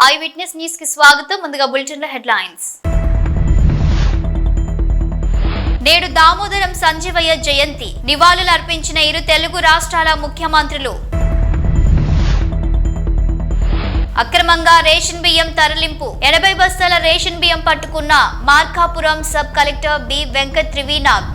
I witness news కి స్వాగతం. ముందుగా బులెటిన్ లో హెడ్లైన్స్. నేడు దామోదరం సంజీవయ్య జయంతి. నివాళులు అర్పించిన ఇరు తెలుగు రాష్ట్రాల ముఖ్యమంత్రులు. అక్రమంగా రేషన్ బియ్యం తరలింపు. 80 బస్తాల రేషన్ బియ్యం పట్టుకున్న Markapuram sub collector B Venkat Trivinag.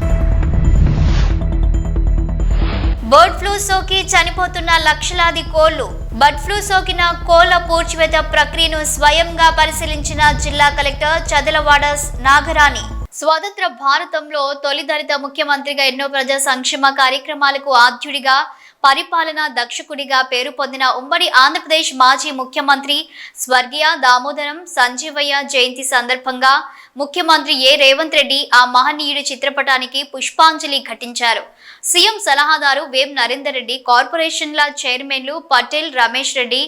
Bird flu సోకి చనిపోతున్న లక్షలాది కోళ్లు. బర్డ్ ఫ్లూ సోకిన కోళ్ల పూడ్చివేత ప్రక్రియను స్వయంగా పరిశీలించిన జిల్లా కలెక్టర్ చదలవాడ నాగరాణి. స్వతంత్ర భారతంలో తొలి దళిత ముఖ్యమంత్రిగా ఎన్నో ప్రజా సంక్షేమ కార్యక్రమాలకు ఆద్యుడిగా, పరిపాలనా దక్షకుడిగా పేరు పొందిన ఉమ్మడి ఆంధ్రప్రదేశ్ మాజీ ముఖ్యమంత్రి స్వర్గీయ దామోదరం సంజీవయ్య జయంతి సందర్భంగా ముఖ్యమంత్రి రేవంత్ రెడ్డి ఆ మహనీయుడి చిత్రపటానికి పుష్పాంజలి ఘటించారు. సీఎం సలహాదారు వేం నరేందర్ రెడ్డి, కార్పొరేషన్ల చైర్మన్లు పటేల్ రమేష్ రెడ్డి,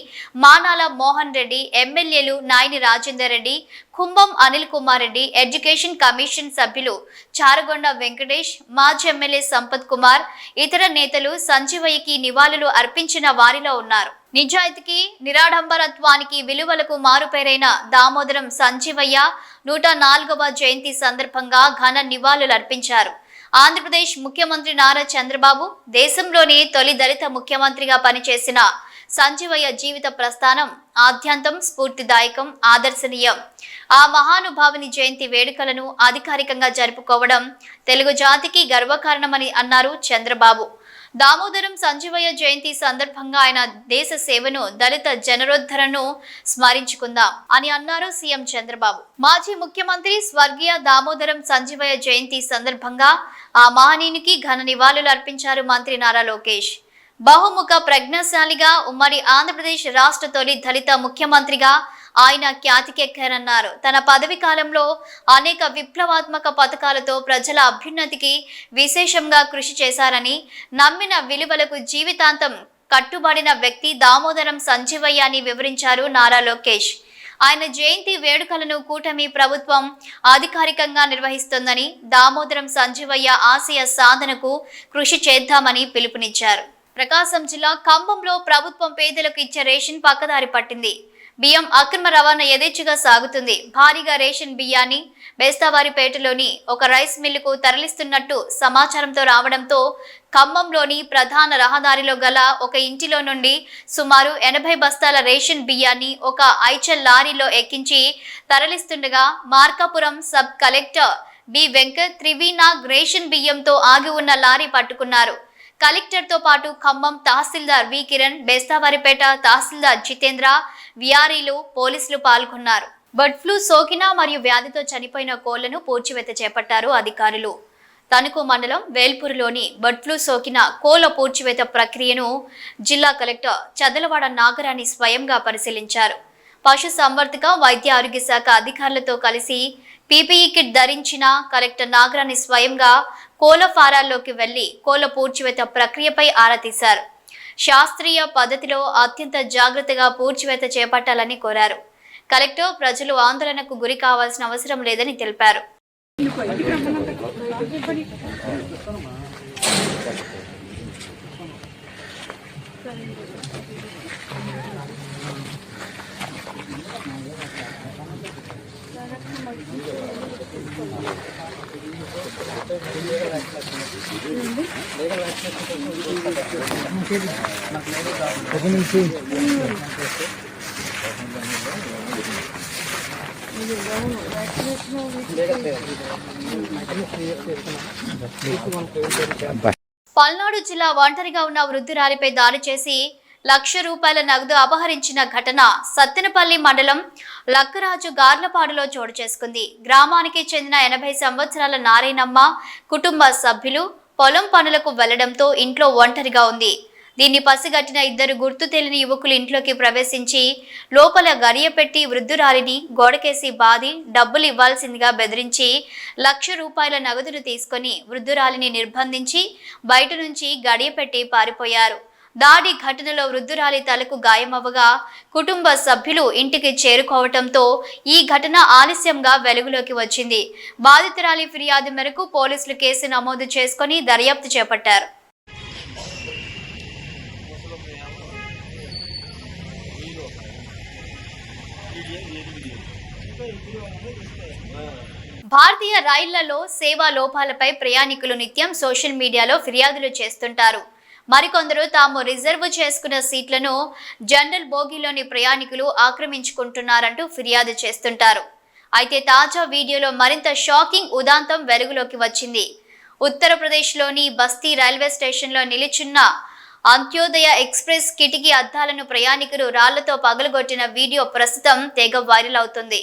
మానాల మోహన్ రెడ్డి, ఎమ్మెల్యేలు నాయని రాజేందర్ రెడ్డి, కుంభం అనిల్ కుమార్ రెడ్డి, ఎడ్యుకేషన్ కమిషన్ సభ్యులు చారగొండ వెంకటేష్, మాజీ ఎమ్మెల్యే సంపత్ కుమార్, ఇతర నేతలు సంజీవయ్యకి నివాళులు అర్పించిన వారిలో ఉన్నారు. నిజాయితీకి, నిరాడంబరత్వానికి, విలువలకు మారుపేరైన దామోదరం సంజీవయ్య 104వ జయంతి సందర్భంగా ఘన నివాళులు అర్పించారు. ఆంధ్రప్రదేశ్ ముఖ్యమంత్రి నారా చంద్రబాబు, దేశంలోని తొలి దళిత ముఖ్యమంత్రిగా పనిచేసిన సంజీవయ్య జీవిత ప్రస్థానం ఆద్యంతం స్ఫూర్తిదాయకం, ఆదర్శనీయం. ఆ మహానుభావుని జయంతి వేడుకలను అధికారికంగా జరుపుకోవడం తెలుగు జాతికి గర్వకారణమని అన్నారు చంద్రబాబు. దామోదరం సంజీవయ్య జయంతి సందర్భంగా ఆయన దేశ సేవను, దళిత జనరోద్ధరణను స్మరించుకుందాం అని అన్నారు సీఎం చంద్రబాబు. మాజీ ముఖ్యమంత్రి స్వర్గీయ దామోదరం సంజీవయ్య జయంతి సందర్భంగా ఆ మహనీయునికి ఘన నివాళులు అర్పించారు మంత్రి నారా లోకేష్. బహుముఖ ప్రజ్ఞాశాలిగా, ఉమ్మడి ఆంధ్రప్రదేశ్ రాష్ట్ర తొలి దళిత ముఖ్యమంత్రిగా ఆయన ఖ్యాతికెక్కారన్నారు. తన పదవి కాలంలో అనేక విప్లవాత్మక పథకాలతో ప్రజల అభ్యున్నతికి విశేషంగా కృషి చేశారని, నమ్మిన విలువలకు జీవితాంతం కట్టుబడిన వ్యక్తి దామోదరం సంజీవయ్య అని వివరించారు నారా లోకేష్. ఆయన జయంతి వేడుకలను కూటమి ప్రభుత్వం అధికారికంగా నిర్వహిస్తోందని, దామోదరం సంజీవయ్య ఆశయ సాధనకు కృషి చేద్దామని పిలుపునిచ్చారు. ప్రకాశం జిల్లా ఖమ్మంలో ప్రభుత్వం పేదలకు ఇచ్చే రేషన్ పక్కదారి పట్టింది. బియ్యం అక్రమ రవాణా యథేచ్ఛగా సాగుతుంది. భారీగా రేషన్ బియ్యాన్ని బేస్తవారిపేటలోని ఒక రైస్ మిల్లుకు తరలిస్తున్నట్టు సమాచారంతో రావడంతో ఖమ్మంలోని ప్రధాన రహదారిలో గల ఒక ఇంటిలో నుండి సుమారు 80 బస్తాల రేషన్ బియ్యాన్ని ఒక ఐచల్ లారీలో ఎక్కించి తరలిస్తుండగా Markapuram sub collector B Venkat Trivinag ration బియ్యంతో ఆగి ఉన్న లారీ పట్టుకున్నారు. కలెక్టర్ తో పాటు ఖమ్మం తహసీల్దార్ వి కిరణ్, బేస్తవారిపేట తహసీల్దార్ జితేంద్ర, విఆర్ఈలు, పోలీసులు పాల్గొన్నారు. బర్డ్ ఫ్లూ సోకిన మరియు వ్యాధితో చనిపోయిన కోళ్లను పూడ్చివేత చేపట్టారు అధికారులు. తణుకు మండలం వేల్పూరులోని బర్డ్ ఫ్లూ సోకిన కోళ్ల పూడ్చివేత ప్రక్రియను జిల్లా కలెక్టర్ చదలవాడ నాగరాణి స్వయంగా పరిశీలించారు. పశు సంవర్ధక, వైద్య ఆరోగ్య శాఖ అధికారులతో కలిసి పీపీఈ కిట్ ధరించిన కలెక్టర్ నాగరాణి స్వయంగా కోళ్ల ఫారాల్లోకి వెళ్లి కోళ్ల పూడ్చివేత ప్రక్రియపై ఆరా తీశారు. శాస్త్రీయ పద్ధతిలో అత్యంత జాగ్రత్తగా పూడ్చివేత చేపట్టాలని కోరారు. కలెక్టర్ ప్రజలు ఆందోళనకు గురి కావాల్సిన అవసరం లేదని తెలిపారు. పల్నాడు జిల్లా ఒంటరిగా ఉన్న వృద్ధురాలిపై దాడి చేసి ₹1,00,000 నగదు అపహరించిన ఘటన సత్తెనపల్లి మండలం లక్కరాజు గార్లపాడులో చోటు చేసుకుంది. గ్రామానికి చెందిన 80 సంవత్సరాల నారాయణమ్మ కుటుంబ సభ్యులు పొలం పనులకు వెళ్లడంతో ఇంట్లో ఒంటరిగా ఉంది. దీన్ని పసిగట్టిన 2 గుర్తు తెలియని యువకులు ఇంట్లోకి ప్రవేశించి లోపల గడియపెట్టి వృద్ధురాలిని గోడకేసి బాది డబ్బులు ఇవ్వాల్సిందిగా బెదిరించి ₹1,00,000 నగదును తీసుకుని వృద్ధురాలిని నిర్బంధించి బయట నుంచి గడియపెట్టి పారిపోయారు. దాడి ఘటనలో వృద్ధురాలి తలకు గాయమవ్వగా కుటుంబ సభ్యులు ఇంటికి చేరుకోవడంతో ఈ ఘటన ఆలస్యంగా వెలుగులోకి వచ్చింది. బాధితురాలి ఫిర్యాదు మేరకు పోలీసులు కేసు నమోదు చేసుకుని దర్యాప్తు చేపట్టారు. భారతీయ రైళ్లలో సేవా లోపాలపై ప్రయాణికులు నిత్యం సోషల్ మీడియాలో ఫిర్యాదులు చేస్తుంటారు. మరికొందరు తాము రిజర్వ్ చేసుకున్న సీట్లను జనరల్ బోగీలోని ప్రయాణికులు ఆక్రమించుకుంటున్నారంటూ ఫిర్యాదు చేస్తుంటారు. అయితే తాజా వీడియోలో మరింత షాకింగ్ ఉదాంతం వెలుగులోకి వచ్చింది. ఉత్తరప్రదేశ్లోని బస్తీ రైల్వే స్టేషన్లో నిలిచున్న అంత్యోదయ ఎక్స్ప్రెస్ కిటికీ అద్దాలను ప్రయాణికులు రాళ్లతో పగలగొట్టిన వీడియో ప్రస్తుతం తెగ వైరల్ అవుతుంది.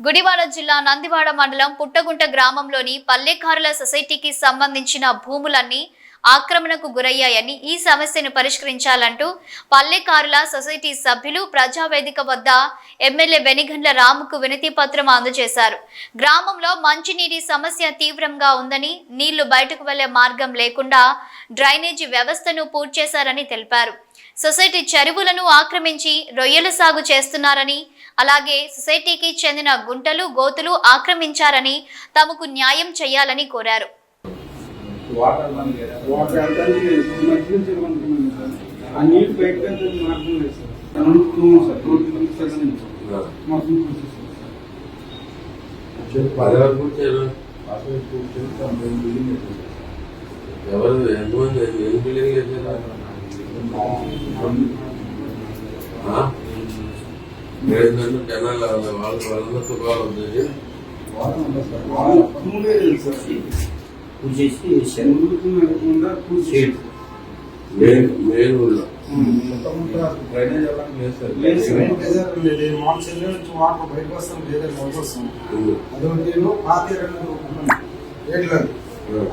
గుడివాడ జిల్లా నందివాడ మండలం పుట్టగుంట గ్రామంలోని పల్లెకారుల సొసైటీకి సంబంధించిన భూములన్నీ ఆక్రమణకు గురయ్యాయని, ఈ సమస్యను పరిష్కరించాలంటూ పల్లెకారుల సొసైటీ సభ్యులు ప్రజావేదిక వద్ద ఎమ్మెల్యే వెనిగండ్ల రాముకు వినతి పత్రం అందజేశారు. గ్రామంలో మంచినీటి సమస్య తీవ్రంగా ఉందని, నీళ్లు బయటకు వెళ్లే మార్గం లేకుండా డ్రైనేజీ వ్యవస్థను పూర్తి చేశారని తెలిపారు. సొసైటీ చెరువులను ఆక్రమించి రొయ్యల సాగు చేస్తున్నారని, అలాగే సొసైటీకి చెందిన గుంటలు గోతులు ఆక్రమించారని తమకు న్యాయం చేయాలని కోరారు. జనాలు వాళ్ళతో బాగుంది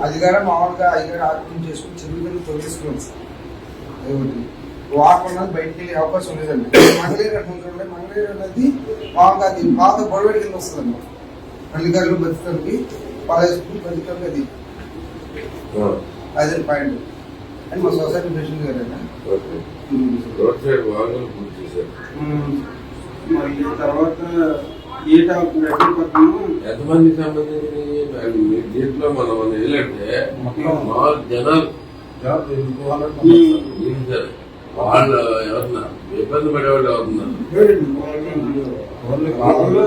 అది కూడా మామూలుగా ఇక్కడ ఆక్రమణ చేసుకుని చెరువులను తొలగిస్తున్నాం సార్. అదొకటి వాటర్ అనేది బయటికి వెళ్ళే అవకాశం లేదండి. మంగళగిరి అట్లా మంగళగిరి అనేది మామూలుగా అది పాత గొడవడి కింద వస్తుందండి. పల్లికారులు బతుకడానికి పాలేసుకుని బతుకడానికి అది పాయింట్ అని మా సొసైటీ ప్రెసిడెంట్ గారైనా మళ్ళీ తర్వాత ఎంతమంది సంబంధించి దీంట్లో మనం వెళ్ళంటే జనాలు వాళ్ళు ఎవరన్నా ఇబ్బంది పడేవాళ్ళు ఎవరున్నారు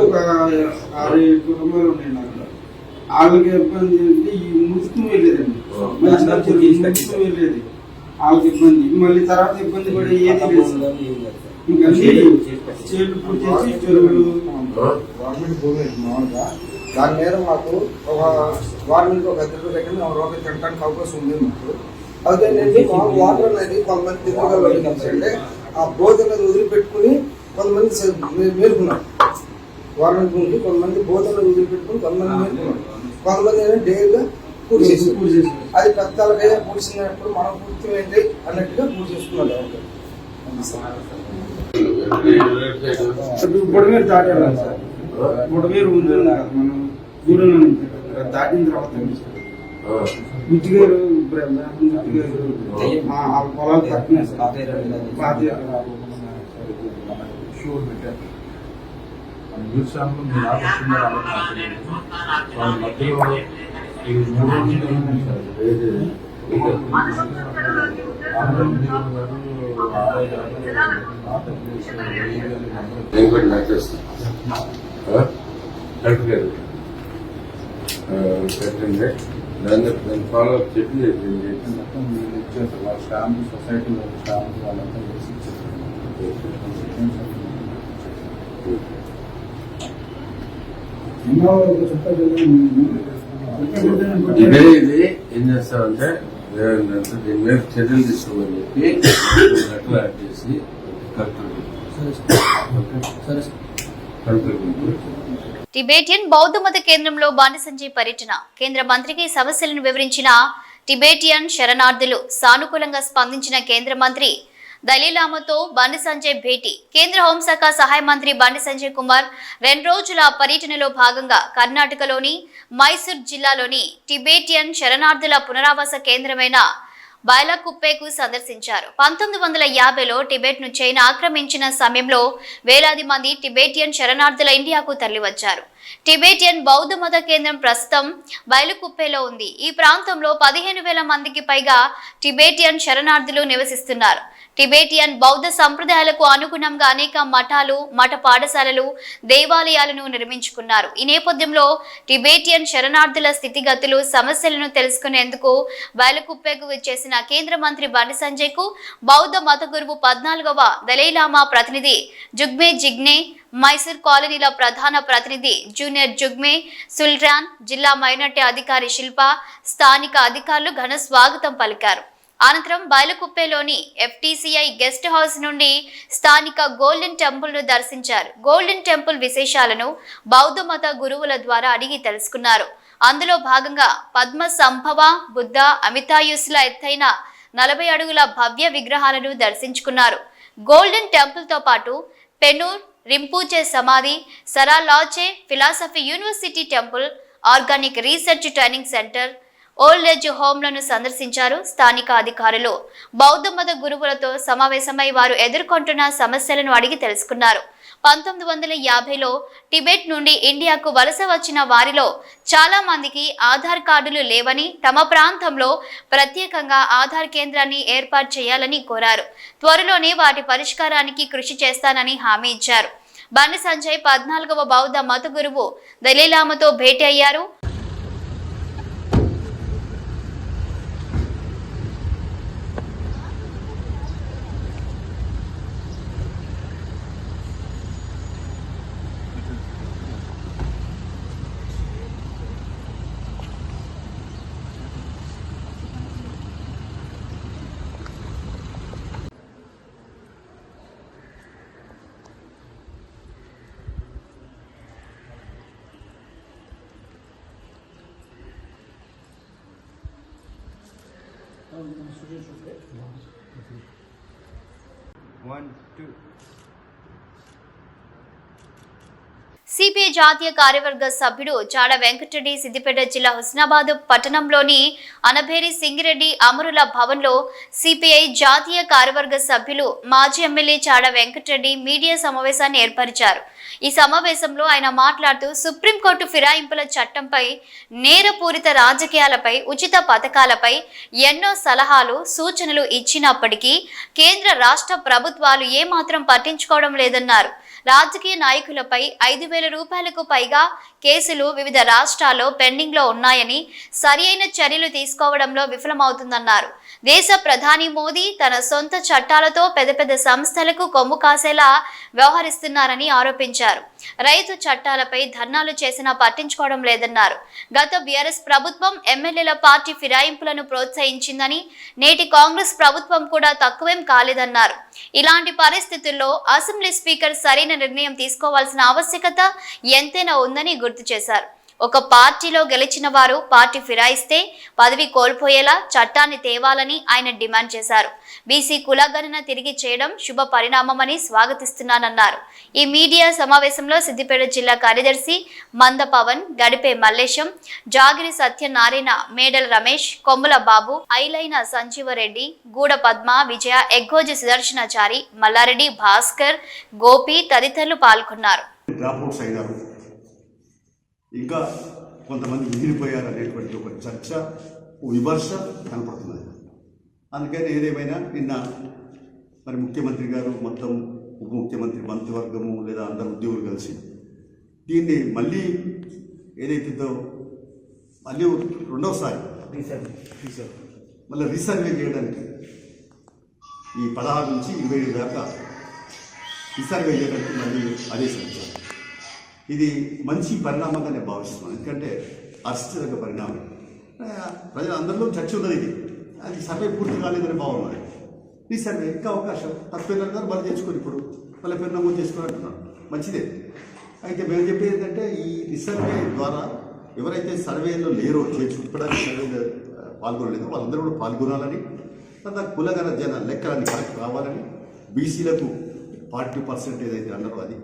ఒక 6-7 కుటుంబాలు ఉన్నాయి నాకు. వాళ్ళకి ఇబ్బంది అంటే ఈ ముసుకు వెళ్ళేదండి, ముసుకు వెళ్ళేది వాళ్ళకి ఇబ్బంది. మళ్ళీ తర్వాత ఇబ్బంది పడే ఏది లేదు. ఇంకా చేతులు పూర్తి చేసి చెరువులు గవర్నమెంట్ భూమి మామూలుగా దాని మీద మాకు ఒక వారానికి ఒక 10 సెకండ్ రూపాయలు తినడానికి అవకాశం ఉంది మాకు. అదేంటంటే వాటర్ అనేది కొంతమంది తిరగలంటే ఆ బోధన వదిలిపెట్టుకుని కొంతమంది మేలుకున్నారు. వారానికి ముందు కొంతమంది బోధన వదిలిపెట్టుకుని కొంతమంది మేలుకున్నారు. కొంతమంది ఏంటంటే డైరీగా పూజ చేసి అది పెద్దలకైనా పూడ్చినప్పుడు మనం పూర్తి ఏంటి అన్నట్టుగా పూజ చేసుకున్నారు. బుడమేరు దాటాలి సార్. బుడమేరు ఉంది మనం గూడెం దాటిన తర్వాత గుజ్జిగారు పొలాలు పట్టినాయి సార్. పెట్టండి దాన్ని ఫాలో అప్ చెప్పి స్టాంప్ సొసైటీలో స్టాంప్ వాళ్ళంతా చేసి ఇదే ఇది ఏం చేస్తామంటే దీని మీద చర్యలు తీసుకోమని చెప్పి లెటర్ యాడ్ చేసి టిబేటియన్ బౌద్ధ మత కేంద్రంలో బండి సంజయ్ పర్యటన. కేంద్ర మంత్రికి సమస్యలను వివరించిన టిబేటియన్ శరణార్థులు. సానుకూలంగా స్పందించిన కేంద్ర మంత్రి దలీలామాతో బండి సంజయ్ భేటీ. కేంద్ర హోంశాఖ సహాయ మంత్రి బండి సంజయ్ కుమార్ 2 రోజుల పర్యటనలో భాగంగా కర్ణాటకలోని మైసూర్ జిల్లాలోని టిబేటియన్ శరణార్థుల పునరావాస కేంద్రమైన బైలాకుప్పెకు సందర్శించారు. 1950లో టిబెట్ ను చైనా ఆక్రమించిన సమయంలో వేలాది మంది టిబేటియన్ శరణార్థుల ఇండియాకు తరలివచ్చారు. టిబేటియన్ బౌద్ధ మత కేంద్రం ప్రస్తుతం బైలాకుప్పెలో ఉంది. ఈ ప్రాంతంలో 15,000 మందికి పైగా టిబేటియన్ శరణార్థులు నివసిస్తున్నారు. టిబేటియన్ బౌద్ధ సంప్రదాయాలకు అనుగుణంగా అనేక మఠాలు, మఠ పాఠశాలలు, దేవాలయాలను నిర్మించుకున్నారు. ఈ నేపథ్యంలో టిబేటియన్ శరణార్థుల స్థితిగతులు, సమస్యలను తెలుసుకునేందుకు బైలాకుప్పెకు విచ్చేసిన కేంద్ర మంత్రి బండి సంజయ్ కు బౌద్ధ మత గురువు 14వ దలైలామా ప్రతినిధి జుగ్మే జిగ్నే, మైసూర్ కాలనీల ప్రధాన ప్రతినిధి జూనియర్ జుగ్మే సుల్రాన్, జిల్లా మైనార్టీ అధికారి శిల్ప, స్థానిక అధికారులు ఘన స్వాగతం పలికారు. అనంతరం బైలాకుప్పెలోని FTCI గెస్ట్ హౌస్ నుండి స్థానిక గోల్డెన్ టెంపుల్ ను దర్శించారు. గోల్డెన్ టెంపుల్ విశేషాలను బౌద్ధ మత గురువుల ద్వారా అడిగి తెలుసుకున్నారు. అందులో భాగంగా పద్మ సంభవ, బుద్ధ, అమితాయుస్ల ఎత్తైన 40 అడుగుల భవ్య విగ్రహాలను దర్శించుకున్నారు. గోల్డెన్ టెంపుల్ తో పాటు పెనూర్ రింపూచే సమాధి, సరాలాచే philosophy university temple, organic research training centre, old age హోమ్లను సందర్శించారు స్థానిక అధికారులు. బౌద్ధ మత గురువులతో సమావేశమై వారు ఎదుర్కొంటున్న సమస్యలను అడిగి తెలుసుకున్నారు. 1950లో టిబెట్ నుండి ఇండియాకు వలస వచ్చిన వారిలో చాలా మందికి ఆధార్ కార్డులు లేవని, తమ ప్రాంతంలో ప్రత్యేకంగా ఆధార్ కేంద్రాన్ని ఏర్పాటు చేయాలని కోరారు. త్వరలోనే వాటి పరిష్కారానికి కృషి చేస్తానని హామీ ఇచ్చారు. బండి సంజయ్ 14వ బౌద్ధ మత గురువు దలైలామాతో భేటీ అయ్యారు. సిపిఐ జాతీయ కార్యవర్గ సభ్యుడు చాడ వెంకటరెడ్డి సిద్దిపేట జిల్లా హుస్నాబాద్ పట్టణంలోని అనభేరి సింగిరెడ్డి అమరుల భవన్లో సిపిఐ జాతీయ కార్యవర్గ సభ్యులు మాజీ ఎమ్మెల్యే చాడ వెంకటరెడ్డి మీడియా సమావేశాన్ని ఏర్పరిచారు. ఈ సమావేశంలో ఆయన మాట్లాడుతూ సుప్రీంకోర్టు ఫిరాయింపుల చట్టంపై, నేరపూరిత రాజకీయాలపై, ఉచిత పథకాలపై ఎన్నో సలహాలు, సూచనలు ఇచ్చినప్పటికీ కేంద్ర రాష్ట్ర ప్రభుత్వాలు ఏమాత్రం పట్టించుకోవడం లేదన్నారు. రాజకీయ నాయకులపై 5,000 రూపాయలకు పైగా కేసులు వివిధ రాష్ట్రాల్లో పెండింగ్లో ఉన్నాయని, సరియైన చర్యలు తీసుకోవడంలో విఫలమవుతుందన్నారు. దేశ ప్రధాని మోదీ తన సొంత చట్టాలతో పెద్ద పెద్ద సంస్థలకు కొమ్ము కాసేలా వ్యవహరిస్తున్నారని ఆరోపించారు. రైతు చట్టాలపై ధర్నాలు చేసినా పట్టించుకోవడం లేదన్నారు. గత బీఆర్ఎస్ ప్రభుత్వం ఎమ్మెల్యేల పార్టీ ఫిరాయింపులను ప్రోత్సహించిందని, నేటి కాంగ్రెస్ ప్రభుత్వం కూడా తక్కువేం కాలేదన్నారు. ఇలాంటి పరిస్థితుల్లో అసెంబ్లీ స్పీకర్ సరైన నిర్ణయం తీసుకోవాల్సిన ఆవశ్యకత ఎంతైనా ఉందని గుర్తు చేశారు. ఒక పార్టీలో గెలిచిన వారు పార్టీ ఫిరాయిస్తే పదవి కోల్పోయేలా చట్టాన్ని తేవాలని ఆయన డిమాండ్ చేశారు. బీసీ కులగణన తిరిగి చేయడం శుభ పరిణామమని స్వాగతిస్తున్నానన్నారు. ఈ మీడియా సమావేశంలో సిద్దిపేట జిల్లా కార్యదర్శి మంద పవన్, గడిపే మల్లేశం, జాగిరి సత్యనారాయణ, మేడల రమేష్, కొమ్ముల బాబు, ఐలైన సంజీవరెడ్డి, గూడ పద్మ, విజయ, ఎగ్గోజి సుదర్శనాచారి, మల్లారెడ్డి, భాస్కర్, గోపి తదితరులు పాల్గొన్నారు. ఇంకా కొంతమంది మిగిలిపోయారు అనేటువంటి ఒక చర్చ, విమర్శ కనపడుతున్నది. అందుకని ఏదేమైనా నిన్న మరి ముఖ్యమంత్రి గారు, మొత్తం ఉప ముఖ్యమంత్రి మంత్రివర్గము లేదా అందరు ఉద్యోగులు కలిసి దీన్ని మళ్ళీ ఏదైతుందో మళ్ళీ రెండవసారి మళ్ళీ రీసర్వే చేయడానికి ఈ 16 నుంచి 27 దాకా రీసర్వే చేయడానికి మళ్ళీ ఆదేశించారు. ఇది మంచి పరిణామంగా నేను భావిస్తున్నాను. ఎందుకంటే హర్షించదగ్గ పరిణామం. ప్రజలందరిలో చర్చ ఉన్నది. ఇది అది సర్వే పూర్తి కాలేదని బాగున్నది. ఈ సర్వే ఇంకా అవకాశం తప్పేదారు మళ్ళీ తెచ్చుకొని ఇప్పుడు మళ్ళీ పేరు నమోదు చేసుకుని అంటున్నాను. మంచిదే. అయితే మేము చెప్పేది ఏంటంటే ఈ రీసర్వే ద్వారా ఎవరైతే సర్వేలో లేరో, ఇప్పటికీ సర్వేలో పాల్గొనలేదో వాళ్ళందరూ కూడా పాల్గొనాలని, తర్వాత కులగణ జన లెక్కలన్నీ కరెక్ట్ రావాలని, బీసీలకు 40% ఏదైతే అన్నారో అది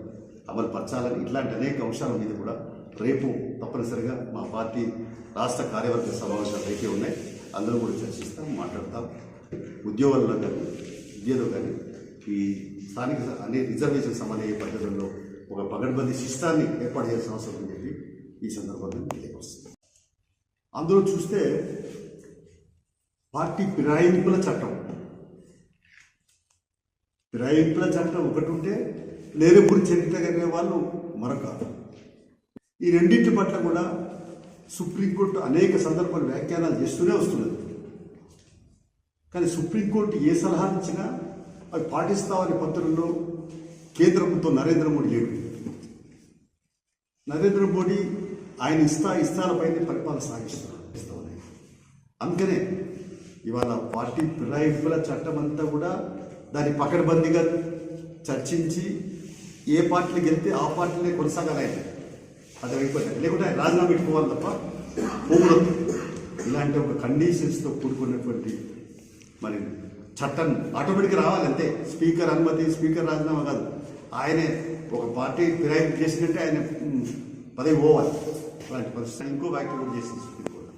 అమలు పరచాలని, ఇట్లాంటి అనేక అంశాల మీద కూడా రేపు తప్పనిసరిగా మా పార్టీ రాష్ట్ర కార్యవర్గ సమావేశాలు అయితే ఉన్నాయి. అందరూ కూడా చర్చిస్తాం, మాట్లాడతాం. ఉద్యోగాల్లో కానీ విద్యలో కానీ ఈ స్థానిక అనే రిజర్వేషన్ సమన్వయ పద్ధతుల్లో ఒక పగడ్బందీ సిస్టాన్ని ఏర్పాటు చేయాల్సిన అవసరం అని చెప్పి ఈ సందర్భంగా తెలియపరుస్తుంది. అందులో చూస్తే పార్టీ ఫిరాయింపుల చట్టం ఒకటి ఉంటే, లేనప్పుడు చరిత్ర కలిగిన వాళ్ళు మరొక. ఈ రెండింటి పట్ల కూడా సుప్రీంకోర్టు అనేక సందర్భాలు వ్యాఖ్యానాలు చేస్తూనే వస్తున్నది. కానీ సుప్రీంకోర్టు ఏ సలహా ఇచ్చినా అవి పాటిస్తామని పత్రంలో కేంద్ర ప్రభుత్వం నరేంద్ర మోడీ లేడు. నరేంద్ర మోడీ ఆయన ఇష్టాలపైనే పరిపాలన సాగిస్తున్నాడు. అందుకనే ఇవాళ పార్టీ ఫిరాయింపుల చట్టం అంతా కూడా దాన్ని పకడ్బందీగా చర్చించి ఏ పార్టీలకు వెళ్తే ఆ పార్టీలే కొనసాగాలి. అది అయిపోయింది. లేకుంటే రాజీనామా పెట్టుకోవాలి తప్ప పోకూడదు. ఇలాంటి ఒక కండిషన్స్తో కూడుకున్నటువంటి మరి చట్టం ఆటోమేటిక్గా రావాలి. అంతే. స్పీకర్ అనుమతి, స్పీకర్ రాజీనామా కాదు. ఆయనే ఒక పార్టీ ఫిరాయింపు చేసినట్టే ఆయన పదవి పోవాలి. అలాంటి పరిస్థితి ఇంకో వ్యాఖ్య కూడా చేసింది సుప్రీంకోర్టు.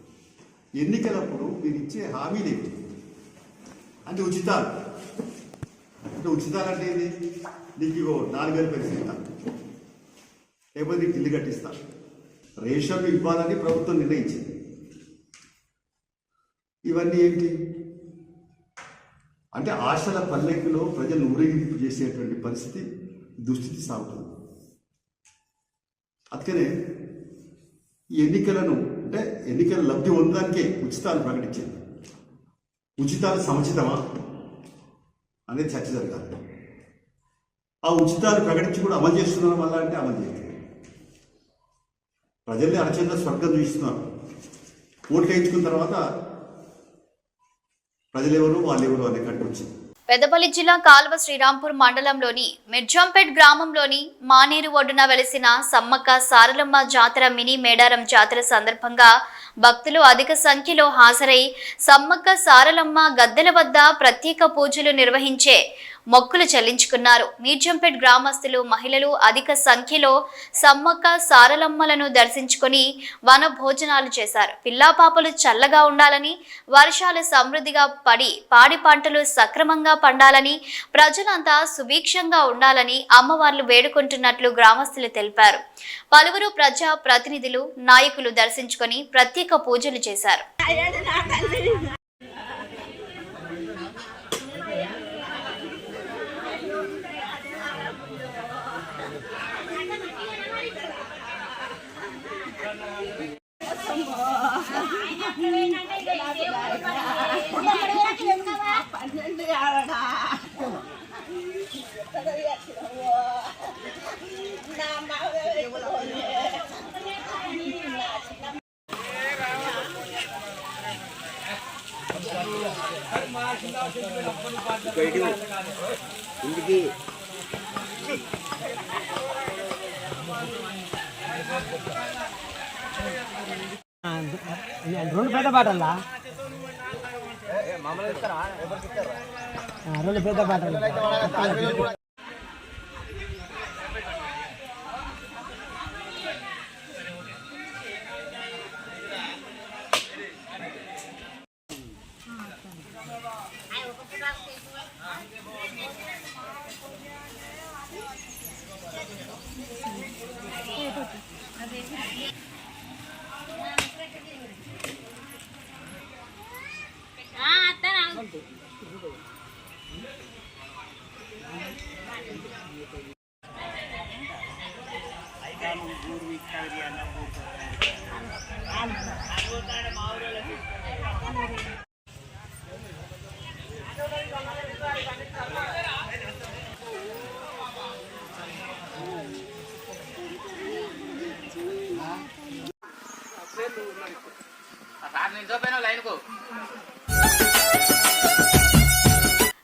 ఎన్నికలప్పుడు మీరు ఇచ్చే హామీలు ఏంటి అంటే ఉచితాలు. అంటే ఉచితాలు అంటే ఏంటి? నీకు 4,000 పెన్షన్, లేకపోతే నీకు ఇల్లు కట్టిస్తా, రేషన్ ఇవ్వాలని ప్రభుత్వం నిర్ణయించింది. ఇవన్నీ ఏంటి అంటే ఆశల పల్లెకులో ప్రజలను ఊరేగింపు చేసేటువంటి పరిస్థితి, దుస్థితి సాగుతుంది. అందుకనే ఈ ఎన్నికలను అంటే ఎన్నికల లబ్ధి పొందడానికే ఉచితాలు ప్రకటించింది. ఉచితాలు సముచితమా అనేది చర్చ జరగాలి. ఆ ఉచితాలు ప్రకటించి కూడా అమలు చేస్తున్నాం వల్ల అంటే అమలు చేయలేదు. ప్రజల్ని అరచేత స్వర్గం చూపిస్తున్నారు. ఓట్లు వేయించుకున్న తర్వాత ప్రజలెవరు వాళ్ళెవరు అనే కట్టు వచ్చింది. పెద్దపల్లి జిల్లా కాల్వ శ్రీరాంపూర్ మండలంలోని మిర్జాంపేట్ గ్రామంలోని మానేరు ఒడ్డున వెలిసిన సమ్మక్క సారలమ్మ జాతర మినీ మేడారం జాతర సందర్భంగా భక్తులు అధిక సంఖ్యలో హాజరై సమ్మక్క సారలమ్మ గద్దెల వద్ద ప్రత్యేక పూజలు నిర్వహించే మొక్కులు చెల్లించుకున్నారు. మీర్జంపేట్ గ్రామస్తులు, మహిళలు అధిక సంఖ్యలో సమ్మక్క సారలమ్మలను దర్శించుకొని వన భోజనాలు చేశారు. పిల్లాపాపలు చల్లగా ఉండాలని, వర్షాలు సమృద్ధిగా పడి పాడి పంటలు సక్రమంగా పండాలని, ప్రజలంతా సుభిక్షంగా ఉండాలని అమ్మవార్లు వేడుకుంటున్నట్లు గ్రామస్తులు తెలిపారు. పలువురు ప్రజా ప్రతినిధులు, నాయకులు దర్శించుకొని ప్రత్యేక పూజలు చేశారు. రెండు పెద్ద బాటల్లా రెండు పెద్ద బాటలు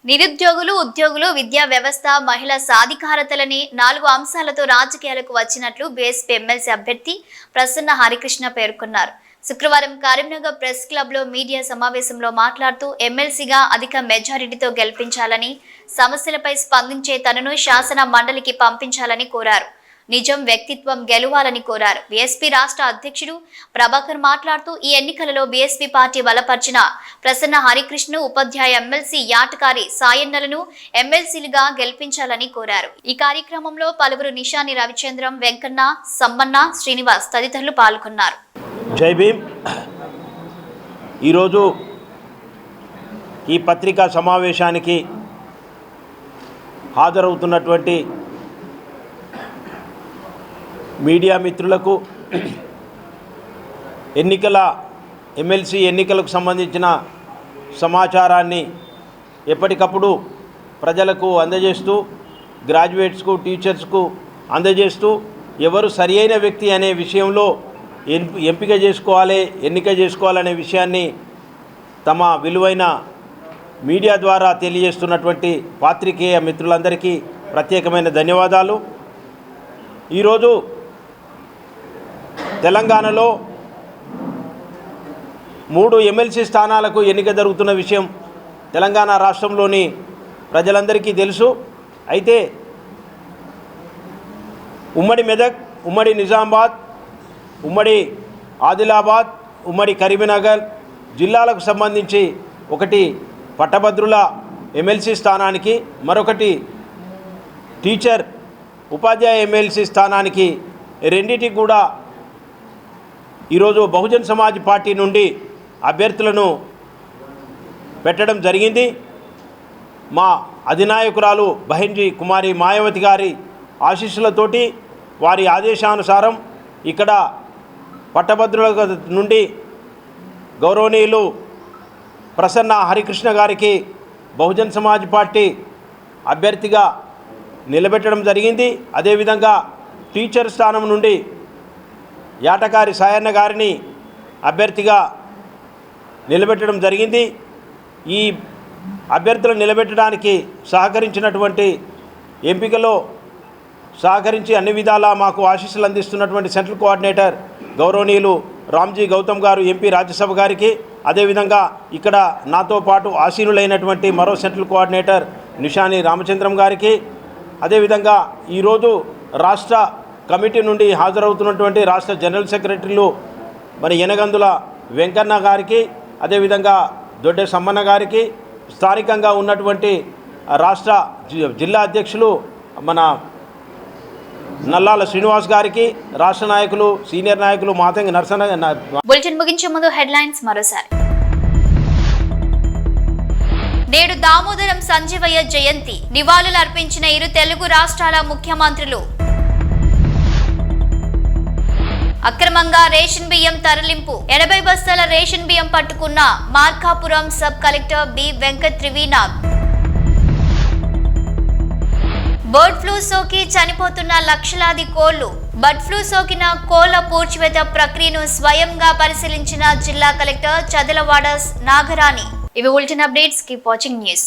నిరుద్యోగులు, ఉద్యోగులు, విద్యా వ్యవస్థ, మహిళా సాధికారతలని 4 అంశాలతో రాజకీయాలకు వచ్చినట్లు బీఎస్పీ ఎమ్మెల్సీ అభ్యర్థి ప్రసన్న హరికృష్ణ పేర్కొన్నారు. శుక్రవారం కరీంనగర్ ప్రెస్ క్లబ్ లో మీడియా సమావేశంలో మాట్లాడుతూ ఎమ్మెల్సీగా అధిక మెజారిటీతో గెలిపించాలని, సమస్యలపై స్పందించే తనను శాసన మండలికి పంపించాలని కోరారు. నిజం వ్యక్తిత్వం గెలవాలని కోరారు. బీఎస్పీ రాష్ట్ర అధ్యక్షుడు ప్రభాకర్ మాట్లాడుతూ ఈ ఎన్నికలలో బీఎస్పీ పార్టీ బలపరిచిన ప్రసన్న హరికృష్ణ, ఉపాధ్యాయ ఎమ్మెల్సీ యాటకారి సాయన్నలను ఎమ్మెల్సీలుగా గెలిపించాలని కోరారు. ఈ కార్యక్రమంలో పలువురు నిషాని రవిచంద్రం, వెంకన్న, సమ్మన్న, శ్రీనివాస్ తదితరులు పాల్గొన్నారు. జై భీమ్. ఈరోజు ఈ పత్రికా సమావేశానికి హాజరవుతున్నటువంటి మీడియా మిత్రులకు, ఎమ్మెల్సీ ఎన్నికలకు సంబంధించిన సమాచారాన్ని ఎప్పటికప్పుడు ప్రజలకు అందజేస్తూ, గ్రాడ్యుయేట్స్కు, టీచర్స్కు అందజేస్తూ, ఎవరు సరి అయిన వ్యక్తి అనే విషయంలో ఎంపిక చేసుకోవాలి, ఎన్నిక చేసుకోవాలనే విషయాన్ని తమ విలువైన మీడియా ద్వారా తెలియజేస్తున్నటువంటి పాత్రికేయ మిత్రులందరికీ ప్రత్యేకమైన ధన్యవాదాలు. ఈరోజు తెలంగాణలో 3 ఎమ్మెల్సీ స్థానాలకు ఎన్నిక జరుగుతున్న విషయం తెలంగాణ రాష్ట్రంలోని ప్రజలందరికీ తెలుసు. అయితే ఉమ్మడి మెదక్, ఉమ్మడి నిజామాబాద్, ఉమ్మడి ఆదిలాబాద్, ఉమ్మడి కరీంనగర్ జిల్లాలకు సంబంధించి ఒకటి పట్టభద్రుల ఎమ్మెల్సీ స్థానానికి, మరొకటి టీచర్ ఉపాధ్యాయ ఎమ్మెల్సీ స్థానానికి, రెండింటికి కూడా ఈరోజు బహుజన్ సమాజ్ పార్టీ నుండి అభ్యర్థులను పెట్టడం జరిగింది. మా అధినాయకురాలు బహింజీ కుమారి మాయావతి గారి ఆశీస్సులతోటి, వారి ఆదేశానుసారం ఇక్కడ పట్టభద్రుల నుండి గౌరవనీయులు ప్రసన్న హరికృష్ణ గారికి బహుజన్ సమాజ్ పార్టీ అభ్యర్థిగా నిలబెట్టడం జరిగింది. అదేవిధంగా టీచర్ స్థానం నుండి యాటకారి సాయన్న గారిని అభ్యర్థిగా నిలబెట్టడం జరిగింది. ఈ అభ్యర్థులను నిలబెట్టడానికి సహకరించినటువంటి, ఎంపికలో సహకరించి అన్ని విధాలా మాకు ఆశీస్సులు అందిస్తున్నటువంటి సెంట్రల్ కోఆర్డినేటర్ గౌరవనీయులు రామ్జీ గౌతమ్ గారు, ఎంపీ రాజ్యసభ గారికి, అదేవిధంగా ఇక్కడ నాతో పాటు ఆసీనులైనటువంటి మరో సెంట్రల్ కోఆర్డినేటర్ నిషాని రామచంద్రం గారికి, అదేవిధంగా ఈరోజు రాష్ట్ర కమిటీ నుండి హాజరవుతున్నటువంటి రాష్ట్ర జనరల్ సెక్రటరీలు మరి యనగందుల వెంకన్న గారికి, అదేవిధంగా దొడ్డే సమ్మన్న గారికి, స్థానికంగా ఉన్నటువంటి రాష్ట్ర జిల్లా అధ్యక్షులు మన నల్లాల శ్రీనివాస్ గారికి, రాష్ట్ర నాయకులు, సీనియర్ నాయకులు మాతంగి నరసన్న. బులెటిన్ ముగించే ముందు హెడ్లైన్స్ మరోసారి. నేడు దామోదరం సంజీవయ్య జయంతి, నివాళులు అర్పించిన 2 తెలుగు రాష్ట్రాల ముఖ్యమంత్రులు. అక్రమంగా రేషన్ బియ్యం తరలింపు, 80 బస్తాల రేషన్ బియ్యం పట్టుకున్న Markapuram sub collector B Venkat Trivinag. Bird flu సోకి చనిపోతున్న లక్షలాది కోళ్లు, బర్డ్ ఫ్లూ సోకిన కోళ్ల పూడ్చివేత ప్రక్రియను స్వయంగా పరిశీలించిన జిల్లా కలెక్టర్ చదలవాడ నాగరాణి. ఇవి bulletin updates. Keep watching news.